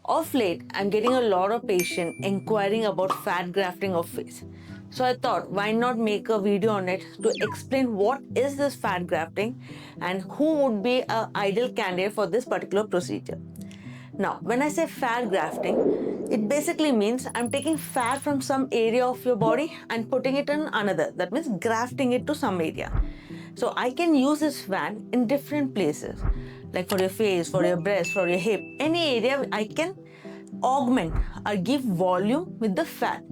Of late, I'm getting a lot of patients inquiring about fat grafting of face. So I thought, why not make a video on it to explain what is this fat grafting and who would be an ideal candidate for this particular procedure. Now, when I say fat grafting, it basically means I'm taking fat from some area of your body and putting it in another. That means grafting it to some area. So I can use this fat in different places, like for your face, for your breast, for your hip, any area I can augment or give volume with the fat.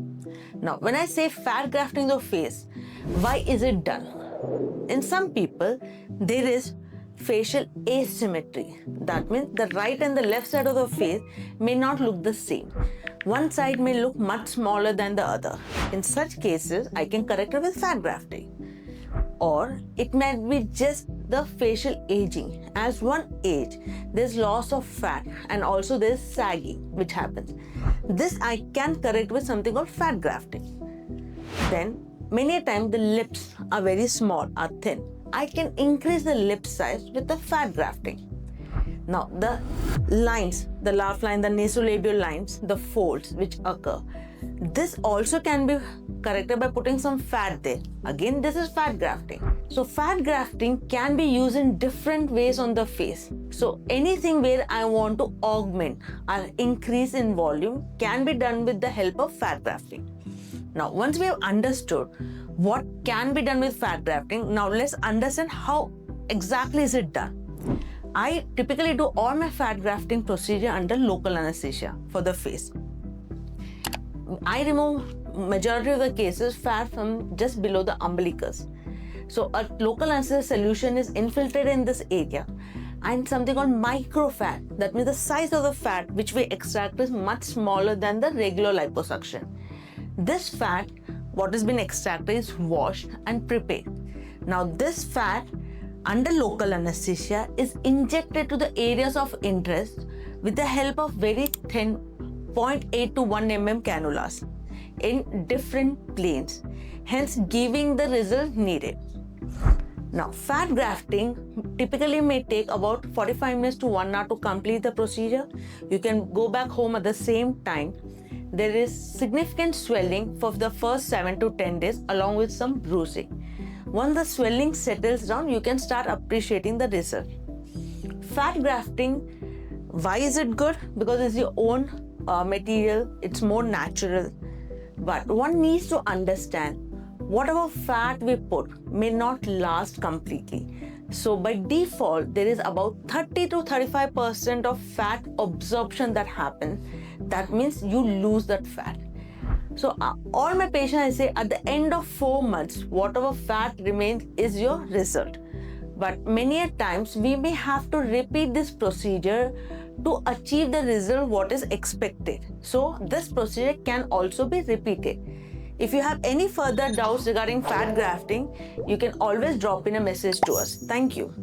Now, when I say fat grafting of face, why is it done? In some people, there is facial asymmetry. That means the right and the left side of the face may not look the same. One side may look much smaller than the other. In such cases, I can correct it with fat grafting. Or it might be just the facial aging. As one age, there's loss of fat and also there's sagging which happens. This I can correct with something called fat grafting. Then many times the lips are very small, are thin. I can increase the lip size with the fat grafting. Now the lines, the laugh line, the nasolabial lines, the folds which occur, this also can be corrected by putting some fat there. Again, this is fat grafting. So fat grafting can be used in different ways on the face. So anything where I want to augment or increase in volume can be done with the help of fat grafting. Now, once we have understood what can be done with fat grafting, now let's understand how exactly is it done. I typically do all my fat grafting procedure under local anesthesia for the face. I remove majority of the cases fat from just below the umbilicus. So a local anesthesia solution is infiltrated in this area and something called microfat, that means the size of the fat which we extract is much smaller than the regular liposuction. This fat, what has been extracted, is washed and prepared. Now this fat under local anesthesia is injected to the areas of interest with the help of very thin 0.8 to 1 mm cannulas in different planes, hence giving the result needed. Now, fat grafting typically may take about 45 minutes to 1 hour to complete the procedure. You can go back home at the same time. There is significant swelling for the first 7 to 10 days along with some bruising. Once the swelling settles down, you can start appreciating the result. Fat grafting, why is it good? Because it's your own material, it's more natural. But one needs to understand whatever fat we put may not last completely. So by default, there is about 30 to 35% of fat absorption that happens. That means you lose that fat. So all my patients, I say at the end of 4 months, whatever fat remains is your result. But many a times we may have to repeat this procedure to achieve the result what is expected. So this procedure can also be repeated. If you have any further doubts regarding fat grafting, you can always drop in a message to us. Thank you.